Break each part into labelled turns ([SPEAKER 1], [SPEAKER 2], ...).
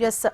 [SPEAKER 1] Yes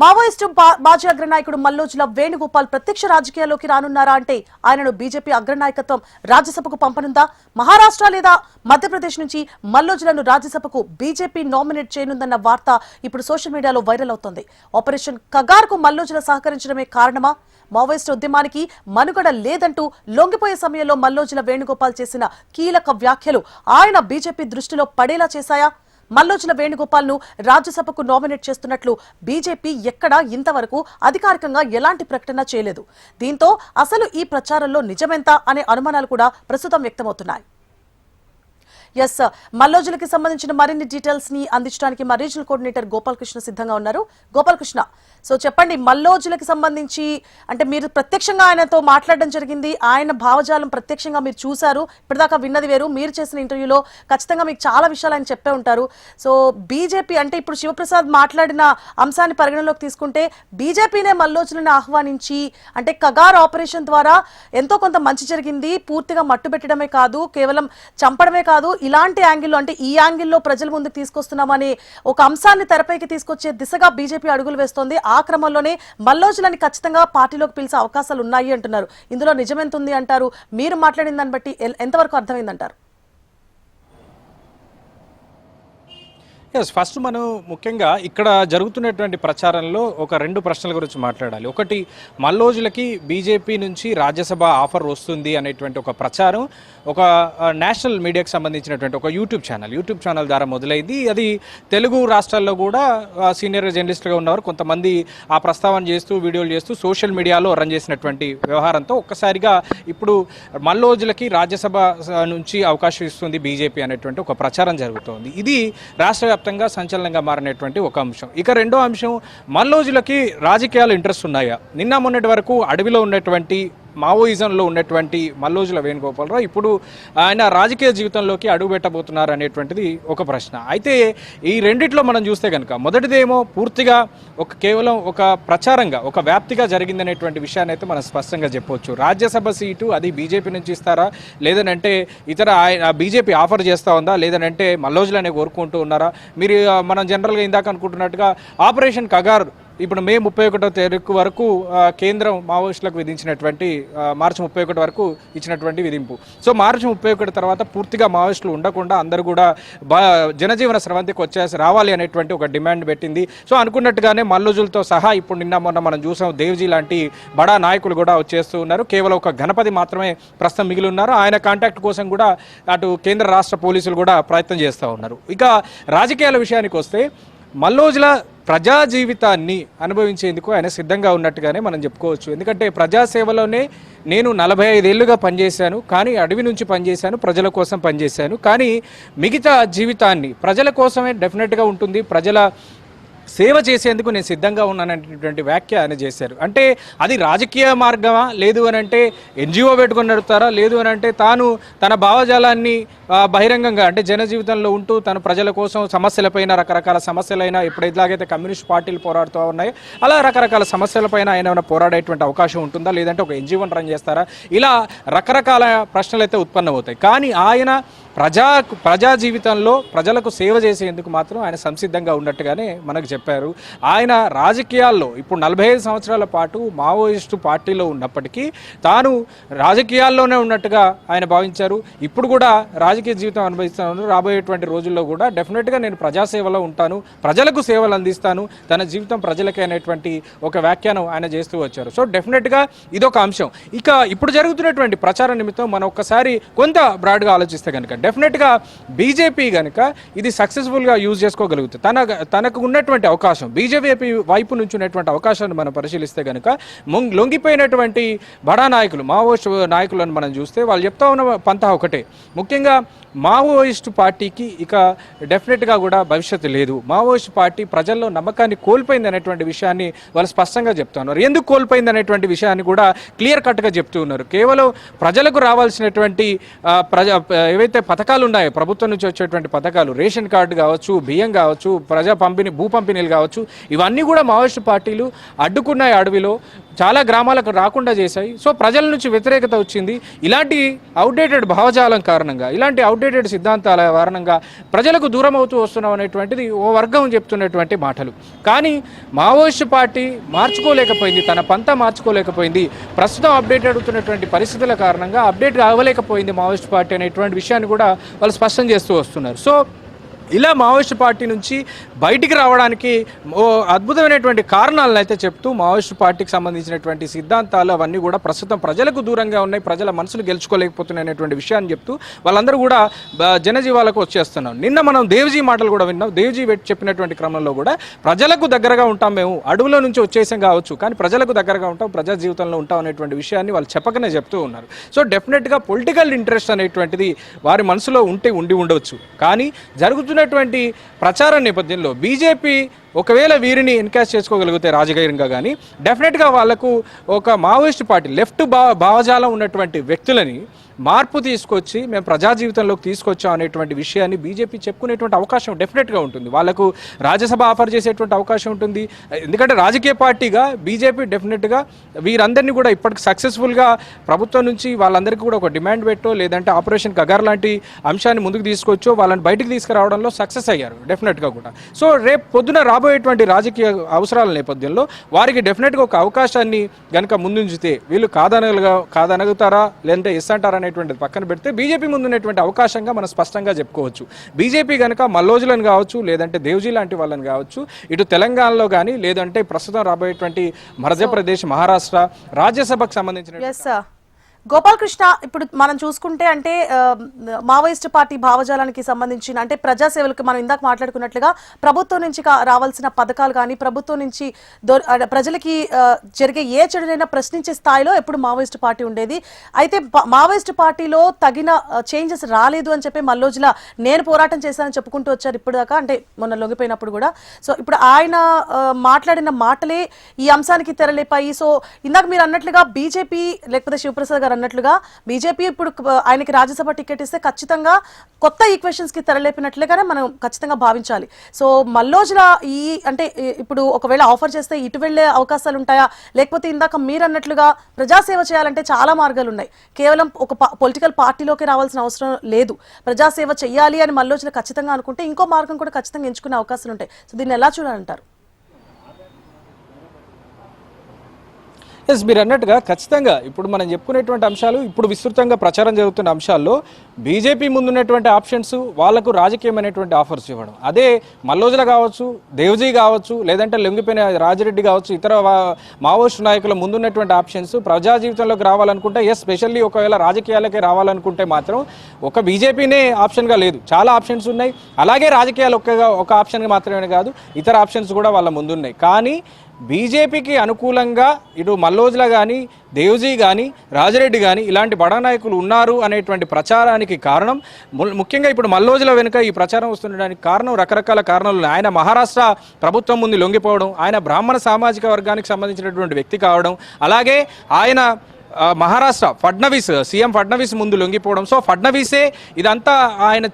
[SPEAKER 1] Maoist మాజీ అగ్రనాయకుడు మల్లోజుల వేణుగోపాల్ ప్రత్యక్ష రాజకీయాల్లోకి రానున్నారా అంటే ఆయనను బీజేపీ అగ్రనాయకత్వం రాజ్యసభకు పంపనుందా? మహారాష్ట్ర లేదా మధ్యప్రదేశ్ నుంచి మల్లోజులను రాజ్యసభకు బీజేపీ నామినేట్ చేయనుందన్న వార్త ఇప్పుడు సోషల్ మీడియాలో వైరల్ అవుతోంది. ఆపరేషన్ కగార్ కు మల్లోజుల సహకరించడమే కారణమా? మావోయిస్టు ఉద్యమానికి మనుగడ లేదంటూ లొంగిపోయే సమయంలో మల్లోజుల వేణుగోపాల్ చేసిన కీలక వ్యాఖ్యలు ఆయన బీజేపీ దృష్టిలో పడేలా చేశాయా? మల్లోజుల వేణుగోపాల్ ను రాజ్యసభకు నామినేట్ చేస్తున్నట్లు బీజేపీ ఎక్కడా ఇంతవరకు అధికారికంగా ఎలాంటి ప్రకటన చేయలేదు. దీంతో అసలు ఈ ప్రచారంలో నిజమెంత అనే అనుమానాలు కూడా ప్రస్తుతం వ్యక్తమవుతున్నాయి. ఎస్ మల్లోజులకి సంబంధించిన మరిన్ని డీటెయిల్స్ ని అందించడానికి మా రీజనల్ కోఆర్డినేటర్ గోపాలకృష్ణ సిద్ధంగా ఉన్నారు. గోపాలకృష్ణ, సో చెప్పండి, మల్లోజులకి సంబంధించి అంటే మీరు ప్రత్యక్షంగా ఆయనతో మాట్లాడడం జరిగింది, ఆయన భావజాలం ప్రత్యక్షంగా మీరు చూశారు, ఇప్పటిదాకా విన్నది వేరు, మీరు చేసిన ఇంటర్వ్యూలో ఖచ్చితంగా మీకు చాలా విషయాలు ఆయన చెప్పే ఉంటారు. సో బీజేపీ అంటే ఇప్పుడు శివప్రసాద్ మాట్లాడిన అంశాన్ని పరిగణలోకి తీసుకుంటే బీజేపీనే మల్లోజులను ఆహ్వానించి అంటే కగార్ ఆపరేషన్ ద్వారా ఎంతో కొంత మంచి జరిగింది, పూర్తిగా మట్టుబెట్టడమే కాదు, కేవలం చంపడమే కాదు, ఇలాంటి యాంగిల్లో అంటే ఈ యాంగిల్లో ప్రజల ముందుకు తీసుకొస్తున్నామని ఒక అంశాన్ని తెరపైకి తీసుకొచ్చే దిశగా బీజేపీ అడుగులు వేస్తోంది. ఆ క్రమంలోనే మల్లోజులని ఖచ్చితంగా పార్టీలోకి పిలిచే అవకాశాలు ఉన్నాయి అంటున్నారు. ఇందులో నిజమెంత ఉంది అంటారు? మీరు మాట్లాడిన దాన్ని బట్టి ఎంతవరకు అర్థమైందంటారు?
[SPEAKER 2] ఫస్ట్ మనం ముఖ్యంగా ఇక్కడ జరుగుతున్నటువంటి ప్రచారంలో ఒక రెండు ప్రశ్నల గురించి మాట్లాడాలి. ఒకటి, మల్లోజులకి బీజేపీ నుంచి రాజ్యసభ ఆఫర్ వస్తుంది అనేటువంటి ఒక ప్రచారం ఒక నేషనల్ మీడియాకి సంబంధించినటువంటి ఒక యూట్యూబ్ ఛానల్ ద్వారా మొదలైంది. అది తెలుగు రాష్ట్రాల్లో కూడా సీనియర్ జర్నలిస్టుగా ఉన్నవారు కొంతమంది ఆ ప్రస్తావన చేస్తూ వీడియోలు చేస్తూ సోషల్ మీడియాలో రన్ చేసినటువంటి వ్యవహారంతో ఒక్కసారిగా ఇప్పుడు మల్లోజులకి రాజ్యసభ నుంచి అవకాశం ఇస్తుంది బీజేపీ అనేటువంటి ఒక ప్రచారం జరుగుతోంది. ఇది రాష్ట్ర సంచలనంగా మారినటువంటి ఒక అంశం. ఇక రెండో అంశం, మల్లోజులకి రాజకీయాలు ఇంట్రెస్ట్ ఉన్నాయా? నిన్న మొన్నటి వరకు అడవిలో ఉన్నటువంటి మావోయిజంలో ఉన్నటువంటి మల్లోజుల వేణుగోపాలరావు ఇప్పుడు ఆయన రాజకీయ జీవితంలోకి అడుగు పెట్టబోతున్నారు అనేటువంటిది ఒక ప్రశ్న. అయితే ఈ రెండిట్లో మనం చూస్తే కనుక మొదటిదేమో పూర్తిగా కేవలం ఒక ప్రచారంగా ఒక వ్యాప్తిగా జరిగిందనేటువంటి విషయాన్ని అయితే మనం స్పష్టంగా చెప్పవచ్చు. రాజ్యసభ సీటు అది బీజేపీ నుంచి ఇస్తారా, లేదనంటే ఇతర బీజేపీ ఆఫర్ చేస్తూ ఉందా, లేదనంటే మల్లోజులనే కోరుకుంటూ ఉన్నారా? మీరు మనం జనరల్గా ఇందాక అనుకుంటున్నట్టుగా ఆపరేషన్ కగార్ ఇప్పుడు మే 31వ తారీఖు వరకు కేంద్రం మావోయిస్టులకు విధించినటువంటి మార్చి 31 వరకు ఇచ్చినటువంటి విధింపు. సో మార్చి 31 తర్వాత పూర్తిగా మావోయిస్టులు ఉండకుండా అందరూ కూడా జనజీవన స్రవంతికి రావాలి అనేటువంటి ఒక డిమాండ్ పెట్టింది. సో అనుకున్నట్టుగానే మల్లోజులతో సహా ఇప్పుడు నిన్న మొన్న మనం చూసాం, దేవ్జీ లాంటి బడా నాయకులు కూడా వచ్చేస్తూ ఉన్నారు. కేవలం ఒక గణపతి మాత్రమే ప్రస్తుతం మిగిలి ఉన్నారు. ఆయన కాంటాక్ట్ కోసం కూడా అటు కేంద్ర రాష్ట్ర పోలీసులు కూడా ప్రయత్నం చేస్తూ ఉన్నారు. ఇక రాజకీయాల విషయానికి వస్తే మల్లోజుల ప్రజా జీవితాన్ని అనుభవించేందుకు ఆయన సిద్ధంగా ఉన్నట్టుగానే మనం చెప్పుకోవచ్చు. ఎందుకంటే ప్రజాసేవలోనే నేను 45 ఏళ్ళుగా పనిచేశాను, కానీ అడవి నుంచి పనిచేశాను, ప్రజల కోసం పనిచేశాను, కానీ మిగతా జీవితాన్ని ప్రజల కోసమే డెఫినెట్గా ఉంటుంది, ప్రజల సేవ చేసేందుకు నేను సిద్ధంగా ఉన్నాననేటువంటి వ్యాఖ్య ఆయన చేశారు. అంటే అది రాజకీయ మార్గమా, లేదు అని అంటే ఎన్జిఓ పెట్టుకొని నడుపుతారా, లేదు అని అంటే తాను తన భావజాలాన్ని బహిరంగంగా అంటే జన జీవితంలో ఉంటూ తన ప్రజల కోసం సమస్యలపైన రకరకాల సమస్యలైనా ఎప్పుడైతే కమ్యూనిస్ట్ పార్టీలు పోరాడుతూ ఉన్నాయో అలా రకరకాల సమస్యలపైన ఆయన ఏమైనా పోరాడేటువంటి అవకాశం ఉంటుందా, లేదంటే ఒక ఎన్జిఓని రన్ చేస్తారా? ఇలా రకరకాల ప్రశ్నలు అయితే ఉత్పన్నమవుతాయి. కానీ ఆయన ప్రజా జీవితంలో ప్రజలకు సేవ చేసేందుకు మాత్రం ఆయన సంసిద్ధంగా ఉన్నట్టుగానే మనకు చెప్పారు. ఆయన రాజకీయాల్లో ఇప్పుడు 45 సంవత్సరాల పాటు మావోయిస్టు పార్టీలో ఉన్నప్పటికీ తాను రాజకీయాల్లోనే ఉన్నట్టుగా ఆయన భావించారు. ఇప్పుడు కూడా రాజకీయ జీవితం అనుభవిస్తాను, రాబోయేటువంటి రోజుల్లో కూడా డెఫినెట్గా నేను ప్రజాసేవలో ఉంటాను, ప్రజలకు సేవలు అందిస్తాను, తన జీవితం ప్రజలకే అనేటువంటి ఒక వ్యాఖ్యానం ఆయన చేస్తూ వచ్చారు. సో డెఫినెట్గా ఇదొక అంశం. ఇక ఇప్పుడు జరుగుతున్నటువంటి ప్రచార నిమిత్తం మనం ఒక్కసారి కొంత బ్రాడ్గా ఆలోచిస్తే కనుక డెఫినెట్గా బీజేపీ కనుక ఇది సక్సెస్ఫుల్గా యూజ్ చేసుకోగలుగుతుంది. తనకు ఉన్నటువంటి అవకాశం, బీజేపీ వైపు నుంచి ఉన్నటువంటి అవకాశాన్ని మనం పరిశీలిస్తే కనుక లొంగిపోయినటువంటి బడా నాయకులు, మావోయిస్టు నాయకులను మనం చూస్తే వాళ్ళు చెప్తా ఉన్న పంతా ఒకటే, ముఖ్యంగా మావోయిస్టు పార్టీకి ఇక డెఫినెట్గా కూడా భవిష్యత్తు లేదు, మావోయిస్టు పార్టీ ప్రజల్లో నమ్మకాన్ని కోల్పోయింది అనేటువంటి విషయాన్ని వాళ్ళు స్పష్టంగా చెప్తా ఉన్నారు. ఎందుకు కోల్పోయింది అనేటువంటి విషయాన్ని కూడా క్లియర్ కట్గా చెప్తూ ఉన్నారు. కేవలం ప్రజలకు రావాల్సినటువంటి ఏవైతే పథకాలు ఉన్నాయో, ప్రభుత్వం నుంచి వచ్చేటువంటి పథకాలు, రేషన్ కార్డు కావచ్చు, బియ్యం కావచ్చు, భూ పంపిణీలు కావచ్చు, ఇవన్నీ కూడా మావోయిస్టు పార్టీలు అడ్డుకున్నాయి. అడవిలో చాలా గ్రామాలకు రాకుండా చేశాయి. సో ప్రజల నుంచి వ్యతిరేకత వచ్చింది. ఇలాంటి అవుట్డేటెడ్ భావజాలం కారణంగా, ఇలాంటి అవుట్డేటెడ్ సిద్ధాంతాల కారణంగా ప్రజలకు దూరం అవుతూ వస్తున్నాం అనేటువంటిది ఓ వర్గం చెప్తున్నటువంటి మాటలు. కానీ మావోయిస్టు పార్టీ మార్చుకోలేకపోయింది, తన పంతా మార్చుకోలేకపోయింది. ప్రస్తుతం అప్డేట్ అడుగుతున్నటువంటి పరిస్థితుల కారణంగా అప్డేట్ అవ్వలేకపోయింది మావోయిస్టు పార్టీ అనేటువంటి విషయాన్ని కూడా వాళ్ళు స్పష్టం చేస్తూ వస్తున్నారు. సో ఇలా మావోయిస్టు పార్టీ నుంచి బయటికి రావడానికి ఓ అద్భుతమైనటువంటి కారణాలను అయితే చెప్తూ మావోయిస్టు పార్టీకి సంబంధించినటువంటి సిద్ధాంతాలు అవన్నీ కూడా ప్రస్తుతం ప్రజలకు దూరంగా ఉన్నాయి, ప్రజల మనసులు గెలుచుకోలేకపోతున్నాయనేటువంటి విషయాన్ని చెప్తూ వాళ్ళందరూ కూడా జనజీవాలకు వచ్చేస్తున్నాం. నిన్న మనం దేవ్జీ మాటలు కూడా విన్నాం. దేవ్జీ చెప్పినటువంటి క్రమంలో కూడా ప్రజలకు దగ్గరగా ఉంటాం, మేము అడవుల నుంచి వచ్చేసాం కావచ్చు, కానీ ప్రజలకు దగ్గరగా ఉంటాం, ప్రజా జీవితంలో ఉంటాం అనేటువంటి విషయాన్ని వాళ్ళు చెప్పకనే చెప్తూ ఉన్నారు. సో డెఫినెట్గా పొలిటికల్ ఇంట్రెస్ట్ అనేటువంటిది వారి మనసులో ఉండి ఉండవచ్చు. కానీ జరుగుతున్నటువంటి ప్రచార నేపథ్యంలో బీజేపీ ఒకవేళ వీరిని ఎన్కాష్ చేసుకోగలిగితే రాజకీయంగా కానీ డెఫినెట్గా వాళ్లకు ఒక మావోయిస్ట్ పార్టీ లెఫ్ట్ భావజాలం ఉన్నటువంటి వ్యక్తులని మార్పు తీసుకొచ్చి మేము ప్రజా జీవితంలోకి తీసుకొచ్చాం అనేటువంటి విషయాన్ని బీజేపీ చెప్పుకునేటువంటి అవకాశం డెఫినెట్గా ఉంటుంది. వాళ్ళకు రాజ్యసభ ఆఫర్ చేసేటువంటి అవకాశం ఉంటుంది. ఎందుకంటే రాజకీయ పార్టీగా బీజేపీ డెఫినెట్గా వీరందరినీ కూడా ఇప్పటికి సక్సెస్ఫుల్గా ప్రభుత్వం నుంచి వాళ్ళందరికీ కూడా ఒక డిమాండ్ పెట్టో లేదంటే ఆపరేషన్ గగర్ లాంటి అంశాన్ని ముందుకు తీసుకొచ్చో వాళ్ళని బయటికి తీసుకురావడంలో సక్సెస్ అయ్యారు డెఫినెట్గా కూడా. సో రేపు పొద్దున రాబోయేటువంటి రాజకీయ అవసరాల నేపథ్యంలో వారికి డెఫినెట్గా ఒక అవకాశాన్ని కనుక ముందుంచితే వీళ్ళు కాదనగుతారా లేదంటే ఎస్ అంటారా అనేటువంటిది పక్కన పెడితే బీజేపీ ముందున్నటువంటి అవకాశంగా మనం స్పష్టంగా చెప్పుకోవచ్చు. బీజేపీ కనుక మల్లోజులను కావచ్చు లేదంటే దేవ్జీ లాంటి వాళ్ళని కావచ్చు ఇటు తెలంగాణలో కానీ లేదంటే ప్రస్తుతం రాబోయేటువంటి మధ్యప్రదేశ్, మహారాష్ట్ర రాజ్యసభకు సంబంధించిన
[SPEAKER 1] గోపాలకృష్ణ, ఇప్పుడు మనం చూసుకుంటే అంటే మావోయిస్ట్ పార్టీ భావజాలానికి సంబంధించిన అంటే ప్రజాసేవలకు మనం ఇందాక మాట్లాడుకున్నట్లుగా ప్రభుత్వం నుంచి రావాల్సిన పథకాలు కానీ ప్రభుత్వం నుంచి ప్రజలకి జరిగే ఏ చెడునైనా ప్రశ్నించే స్థాయిలో ఎప్పుడు మావోయిస్ట్ పార్టీ ఉండేది. అయితే మావోయిస్ట్ పార్టీలో తగిన చేంజెస్ రాలేదు అని చెప్పి మల్లోజుల నేను పోరాటం చేశానని చెప్పుకుంటూ వచ్చారు ఇప్పుడు దాకా, అంటే మొన్న లొంగిపోయినప్పుడు కూడా. సో ఇప్పుడు ఆయన మాట్లాడిన మాటలే ఈ అంశానికి తెరలేపాయి. సో ఇందాక మీరు అన్నట్లుగా బీజేపీ లేకపోతే శివప్రసాద్ గారు అన్నట్లుగా బీజేపీ ఇప్పుడు ఆయనకి రాజ్యసభ టికెట్ ఇస్తే ఖచ్చితంగా కొత్త ఈక్వేషన్స్ కి తెరలేపినట్లుగానే మనం ఖచ్చితంగా భావించాలి. సో మల్లోజుల ఈ అంటే ఇప్పుడు ఒకవేళ ఆఫర్ చేస్తే ఇటు వెళ్లే అవకాశాలు ఉంటాయా, లేకపోతే ఇందాక మీరు అన్నట్లుగా ప్రజాసేవ చేయాలంటే చాలా మార్గాలు ఉన్నాయి, కేవలం ఒక పొలిటికల్ పార్టీలోకి రావాల్సిన అవసరం లేదు, ప్రజాసేవ చేయాలి అని మల్లోజుల ఖచ్చితంగా అనుకుంటే ఇంకో మార్గం కూడా ఖచ్చితంగా ఎంచుకునే అవకాశాలు ఉంటాయి. సో దీన్ని ఎలా చూడాలంటారు?
[SPEAKER 2] ఎస్, మీరు అన్నట్టుగా ఖచ్చితంగా ఇప్పుడు మనం చెప్పుకునేటువంటి అంశాలు ఇప్పుడు విస్తృతంగా ప్రచారం జరుగుతున్న అంశాల్లో బీజేపీ ముందున్నటువంటి ఆప్షన్స్ వాళ్లకు రాజకీయమైనటువంటి ఆఫర్స్ ఇవ్వడం. అదే మల్లోజుల కావచ్చు, దేవ్జీ కావచ్చు, లేదంటే లొంగిపోయిన రాజిరెడ్డి కావచ్చు, ఇతర మావోయిస్టు నాయకుల ముందున్నటువంటి ఆప్షన్స్ ప్రజా జీవితంలోకి రావాలనుకుంటే స్పెషల్లీ ఒకవేళ రాజకీయాలకే రావాలనుకుంటే మాత్రం ఒక బీజేపీనే ఆప్షన్గా లేదు, చాలా ఆప్షన్స్ ఉన్నాయి. అలాగే రాజకీయాలు ఒక ఆప్షన్గా మాత్రమే కాదు ఇతర ఆప్షన్స్ కూడా వాళ్ళ ముందున్నాయి. కానీ బీజేపీకి అనుకూలంగా ఇటు మల్లోజుల కానీ దేవ్జీ కానీ రాజిరెడ్డి కానీ ఇలాంటి బడా నాయకులు ఉన్నారు అనేటువంటి ప్రచారానికి కారణం ముఖ్యంగా ఇప్పుడు మల్లోజుల వెనుక ఈ ప్రచారం వస్తుండడానికి కారణం రకరకాల కారణాలు. ఆయన మహారాష్ట్ర ప్రభుత్వం ముందు లొంగిపోవడం, ఆయన బ్రాహ్మణ సామాజిక వర్గానికి సంబంధించినటువంటి వ్యక్తి కావడం, అలాగే ఆయన మహారాష్ట్ర సీఎం ఫడ్నవీస్ ముందు లొంగిపోవడం. సో ఫడ్నవీసే ఇదంతా ఆయన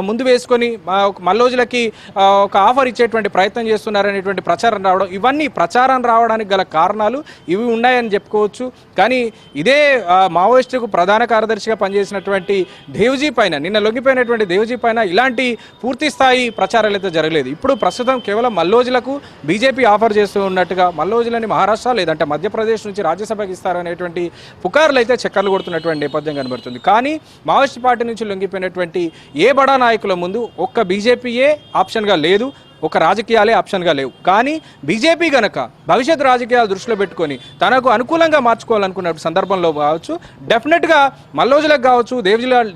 [SPEAKER 2] ముందు వేసుకొని మల్లోజులకి ఒక ఆఫర్ ఇచ్చేటువంటి ప్రయత్నం చేస్తున్నారనేటువంటి ప్రచారం రావడం, ఇవన్నీ ప్రచారం రావడానికి గల కారణాలు ఇవి ఉన్నాయని చెప్పుకోవచ్చు. కానీ ఇదే మావోయిస్టుకు ప్రధాన కార్యదర్శిగా పనిచేసినటువంటి దేవ్జీ పైన, నిన్న లొంగిపోయినటువంటి దేవ్జీ పైన ఇలాంటి పూర్తి స్థాయి ప్రచారాలు అయితే జరగలేదు. ఇప్పుడు ప్రస్తుతం కేవలం మల్లోజులకు బీజేపీ ఆఫర్ చేస్తూ ఉన్నట్టుగా మల్లోజులని మహారాష్ట్ర లేదంటే మధ్యప్రదేశ్ నుంచి రాజ్యసభకి ఇస్తారనేటువంటి పుకార్లు అయితే చక్కర్లు కొడుతున్నటువంటి నేపథ్యం కనబడుతుంది. కానీ మావోయిస్ట్ పార్టీ నుంచి లొంగిపోయినటువంటి ఏ బడా నాయకుల ముందు ఒక్క బీజేపీయే ఆప్షన్గా లేదు, ఒక రాజకీయాలే ఆప్షన్గా లేవు. కానీ బీజేపీ గనక భవిష్యత్ రాజకీయాలు దృష్టిలో పెట్టుకొని తనకు అనుకూలంగా మార్చుకోవాలనుకున్న సందర్భంలో కావచ్చు డెఫినెట్గా మల్లోజులకు కావచ్చు,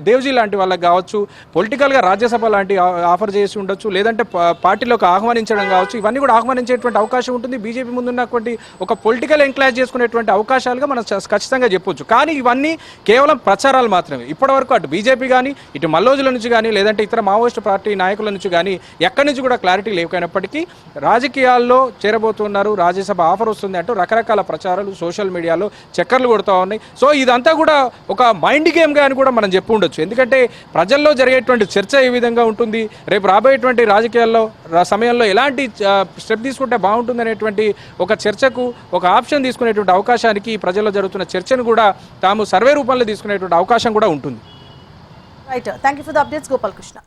[SPEAKER 2] దేవ్జీ లాంటి వాళ్ళకి కావచ్చు పొలిటికల్గా రాజ్యసభ లాంటి ఆఫర్ చేసి ఉండొచ్చు, లేదంటే పార్టీలోకి ఆహ్వానించడం కావచ్చు, ఇవన్నీ కూడా ఆహ్వానించేటువంటి అవకాశం ఉంటుంది. బీజేపీ ముందున్నటువంటి ఒక పొలిటికల్ ఎంకరేజ్ చేసుకునేటువంటి అవకాశాలుగా మనం ఖచ్చితంగా చెప్పొచ్చు. కానీ ఇవన్నీ కేవలం ప్రచారాలు మాత్రమే. ఇప్పటివరకు అటు బీజేపీ కానీ ఇటు మల్లోజుల నుంచి కానీ లేదంటే ఇతర మావోయిస్టు పార్టీ నాయకుల నుంచి కానీ ఎక్కడి నుంచి కూడా క్లారిటీ లేకపోయినప్పటికీ రాజకీయాల్లో చేరబోతున్నారు, రాజ్యసభ ఆఫర్ వస్తుంది అంటూ రకరకాల ప్రచారాలు సోషల్ మీడియాలో చక్కర్లు కొడుతూ ఉన్నాయి. సో ఇదంతా కూడా ఒక మైండ్ గేమ్గా అని కూడా మనం చెప్పి ఉండొచ్చు. ఎందుకంటే ప్రజల్లో జరిగేటువంటి చర్చ ఏ విధంగా ఉంటుంది, రేపు రాబోయేటువంటి రాజకీయాల్లో సమయంలో ఎలాంటి స్టెప్ తీసుకుంటే బాగుంటుంది అనేటువంటి ఒక చర్చకు ఒక ఆప్షన్ తీసుకునేటువంటి అవకాశానికి ప్రజల్లో జరుగుతున్న చర్చను కూడా తాము సర్వే రూపంలో తీసుకునేటువంటి అవకాశం కూడా ఉంటుంది.
[SPEAKER 1] Right, thank you for the updates Gopal Krishna.